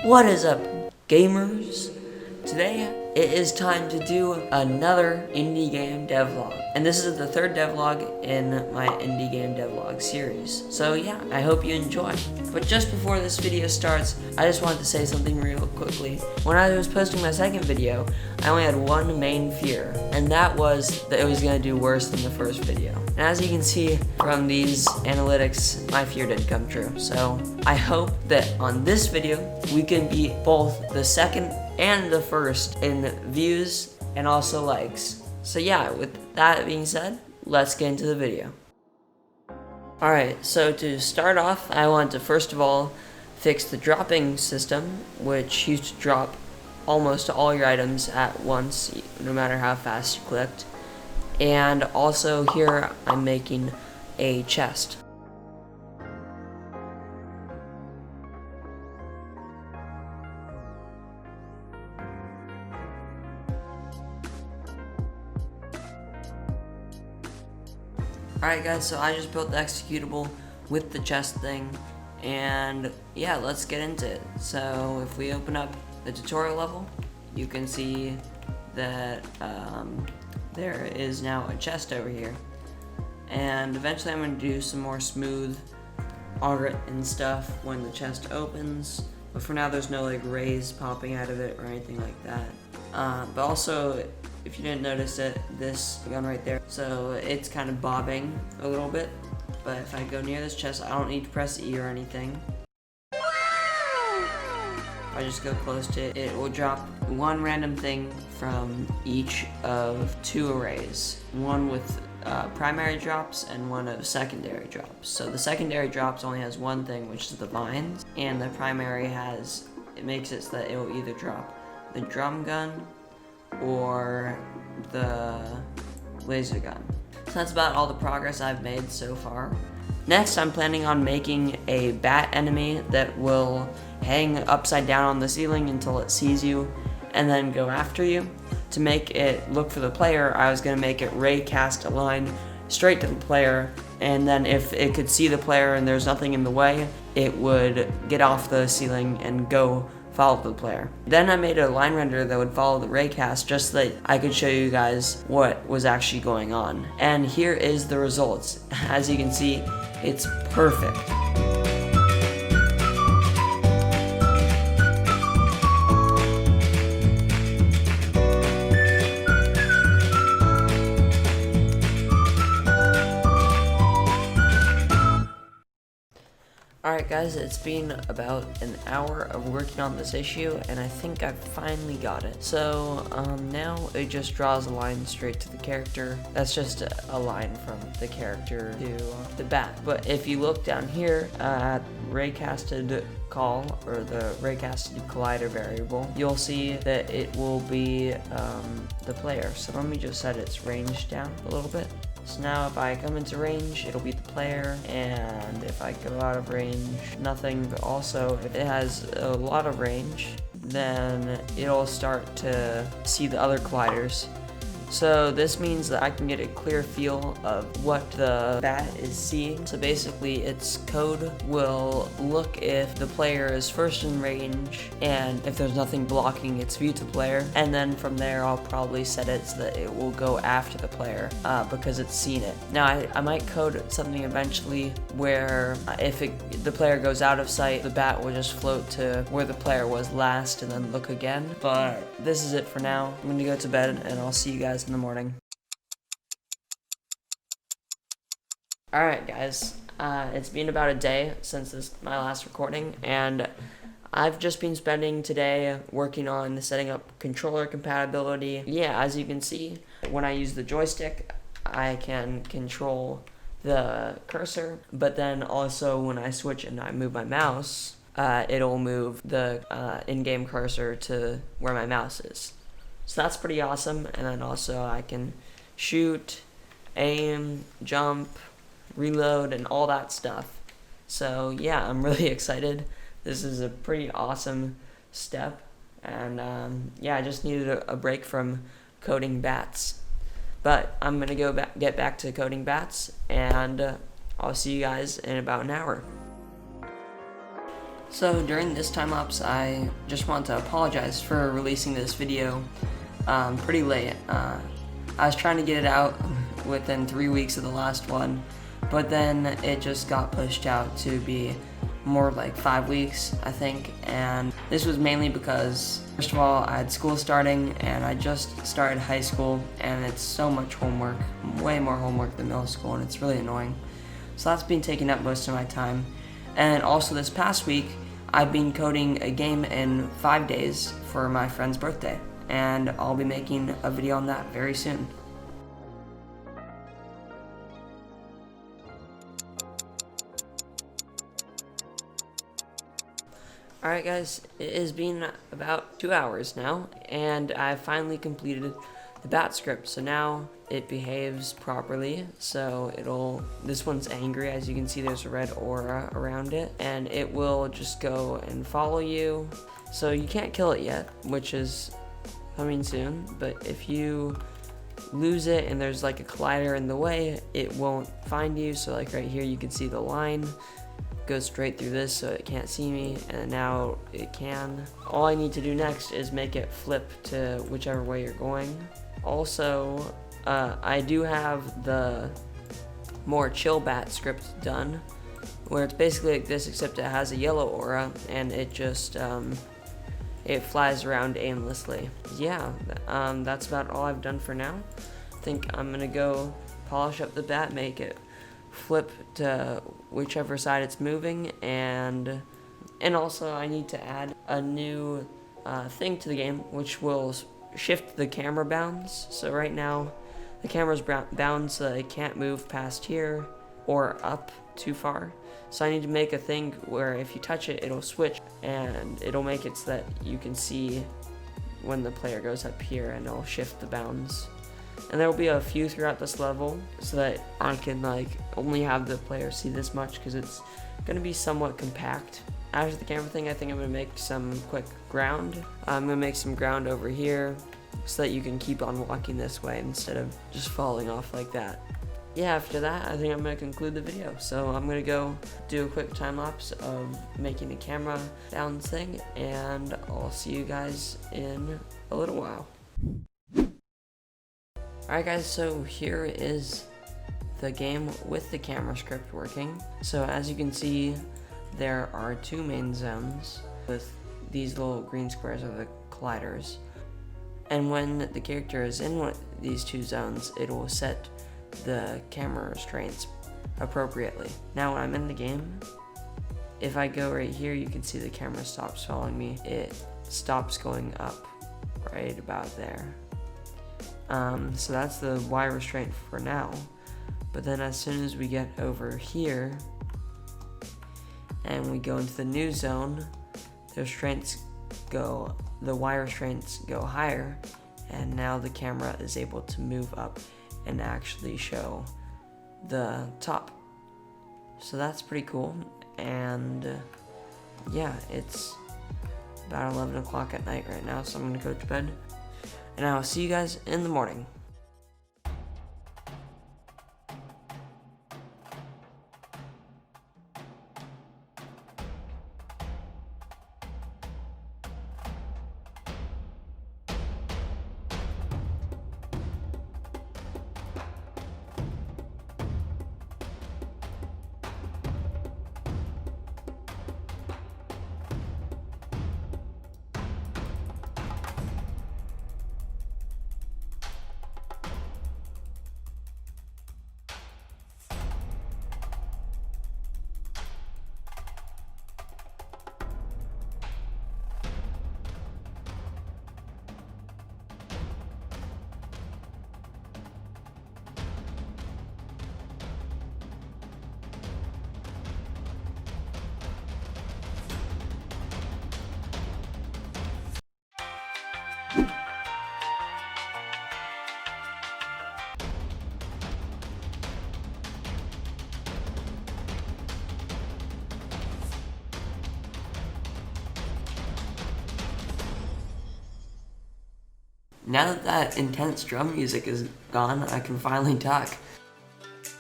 What is up, gamers? Today, it is time to do another indie game devlog. And this is the third devlog in my indie game devlog series. So yeah, I hope you enjoy. But just before this video starts, I just wanted to say something real quickly. When I was posting my second video, I only had one main fear, and that was that it was going to do worse than the first video. And as you can see from these analytics, my fear did come true. So I hope that on this video, we can beat both the second and the first in views and also likes. So yeah, with that being said, let's get into the video. Alright, so to start off, I want to first of all fix the dropping system, which used to drop almost all your items at once, no matter how fast you clicked. And also here, I'm making a chest. Alright guys, so I just built the executable with the chest thing, and yeah, let's get into it. So if we open up the tutorial level, you can see that there is now a chest over here. And eventually I'm going to do some more smooth art and stuff when the chest opens, but for now there's no like rays popping out of it or anything like that. But also, if you didn't notice it, this gun right there, so it's kind of bobbing a little bit, but if I go near this chest, I don't need to press E or anything. If I just go close to it, it will drop one random thing from each of two arrays, one with primary drops and one of secondary drops. So the secondary drops only has one thing, which is the vines, and the primary it makes it so that it will either drop the drum gun or the laser gun. So that's about all the progress I've made so far. Next, I'm planning on making a bat enemy that will hang upside down on the ceiling until it sees you and then go after you. To make it look for the player, I was going to make it ray cast a line straight to the player, and then if it could see the player and there's nothing in the way, it would get off the ceiling and go follow the player. Then I made a line render that would follow the raycast just so that I could show you guys what was actually going on. And here is the results. As you can see, it's perfect. Alright guys, it's been about an hour of working on this issue, and I think I've finally got it. So now it just draws a line straight to the character. That's just a line from the character to the bat. But if you look down here at raycasted call, or the raycasted collider variable, you'll see that it will be the player. So let me just set its range down a little bit. So now if I come into range, it'll be the player, and if I go out of range, nothing. But also, if it has a lot of range, then it'll start to see the other colliders. So this means that I can get a clear feel of what the bat is seeing. So basically its code will look if the player is first in range and if there's nothing blocking its view to player, and then from there I'll probably set it so that it will go after the player because it's seen it. Now I might code something eventually where if the player goes out of sight, the bat will just float to where the player was last and then look again. But this is it for now. I'm gonna go to bed and I'll see you guys in the morning. Alright guys, it's been about a day since my last recording, and I've just been spending today working on setting up controller compatibility. Yeah, as you can see, when I use the joystick, I can control the cursor, but then also when I switch and I move my mouse, it'll move the in-game cursor to where my mouse is. So that's pretty awesome. And then also I can shoot, aim, jump, reload, and all that stuff. So yeah, I'm really excited. This is a pretty awesome step. And yeah, I just needed a break from coding bats. But I'm going to get back to coding bats, and I'll see you guys in about an hour. So during this time lapse, I just want to apologize for releasing this video pretty late. I was trying to get it out within 3 weeks of the last one, but then it just got pushed out to be more like 5 weeks, I think. And this was mainly because, first of all, I had school starting and I just started high school, and it's so much homework, way more homework than middle school, and it's really annoying. So that's been taking up most of my time. And also this past week, I've been coding a game in 5 days for my friend's birthday, and I'll be making a video on that very soon. Alright guys, it has been about 2 hours now, and I've finally completed the bat script. So now it behaves properly, so this one's angry. As you can see, there's a red aura around it, and it will just go and follow you. So you can't kill it yet, which is coming soon, but if you lose it and there's like a collider in the way, it won't find you. So like right here, you can see the line goes straight through this, so it can't see me, and now it can. All I need to do next is make it flip to whichever way you're going. Also, I do have the more chill bat script done, where it's basically like this, except it has a yellow aura, and it just it flies around aimlessly. Yeah, that's about all I've done for now. I think I'm gonna go polish up the bat, make it flip to whichever side it's moving, and also I need to add a new thing to the game, which will shift the camera bounds. So right now the camera's bound so that it can't move past here or up too far. So I need to make a thing where if you touch it, it'll switch, and it'll make it so that you can see when the player goes up here, and it'll shift the bounds. And there will be a few throughout this level, so that I can like only have the player see this much, because it's going to be somewhat compact. After the camera thing, I think I'm going to make some quick ground. I'm going to make some ground over here so that you can keep on walking this way instead of just falling off like that. Yeah, after that, I think I'm going to conclude the video. So I'm going to go do a quick time lapse of making the camera bounds thing, and I'll see you guys in a little while. Alright guys, so here is the game with the camera script working. So as you can see, there are 2 main zones with these little green squares are the colliders. And when the character is in one of these 2 zones, it will set the camera restraints appropriately. Now when I'm in the game, if I go right here, you can see the camera stops following me. It stops going up right about there. So that's the Y restraint for now. But then as soon as we get over here and we go into the new zone, the Y restraints go higher, and now the camera is able to move up and actually show the top. So that's pretty cool. And yeah, it's about 11 o'clock at night right now, so I'm gonna go to bed, and I will see you guys in the morning. Now that that intense drum music is gone, I can finally talk.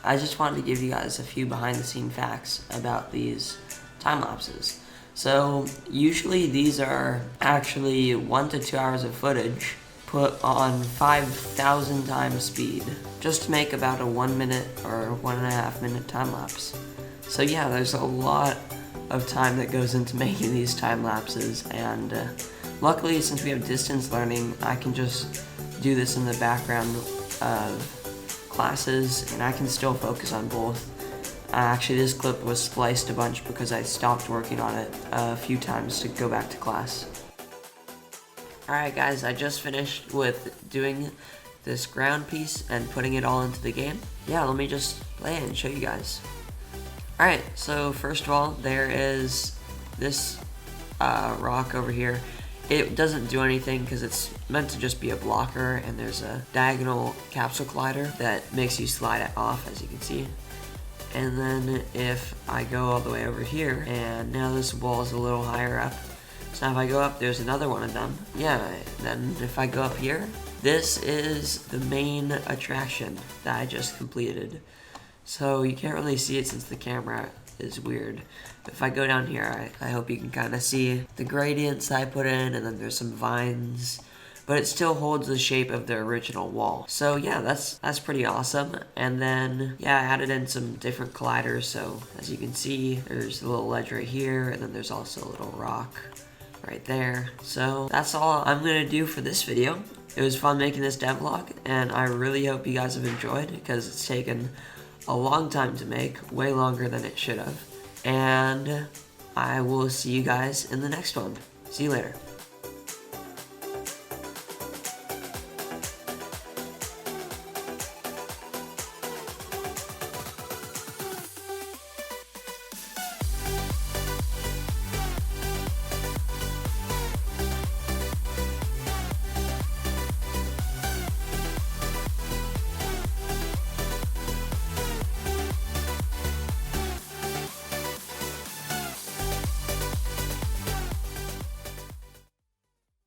I just wanted to give you guys a few behind the scene facts about these time lapses. So usually these are actually 1 to 2 hours of footage put on 5,000 times speed, just to make about a 1 minute or 1.5 minute time lapse. So yeah, there's a lot of time that goes into making these time lapses, and luckily, since we have distance learning, I can just do this in the background of classes, and I can still focus on both. Actually, this clip was spliced a bunch because I stopped working on it a few times to go back to class. Alright guys, I just finished with doing this ground piece and putting it all into the game. Yeah, let me just play it and show you guys. Alright, so first of all, there is this rock over here. It doesn't do anything because it's meant to just be a blocker, and there's a diagonal capsule collider that makes you slide it off, as you can see. And then if I go all the way over here, and now this wall is a little higher up, so now if I go up, there's another one of them. Yeah, then if I go up here, this is the main attraction that I just completed. So you can't really see it since the camera is weird. If I go down here, I hope you can kind of see the gradients I put in, and then there's some vines, but it still holds the shape of the original wall. So yeah, that's pretty awesome. And then, yeah, I added in some different colliders, so as you can see, there's a little ledge right here, and then there's also a little rock right there. So that's all I'm gonna do for this video. It was fun making this devlog, and I really hope you guys have enjoyed, because it's taken a long time to make, way longer than it should have. And I will see you guys in the next one. See you later.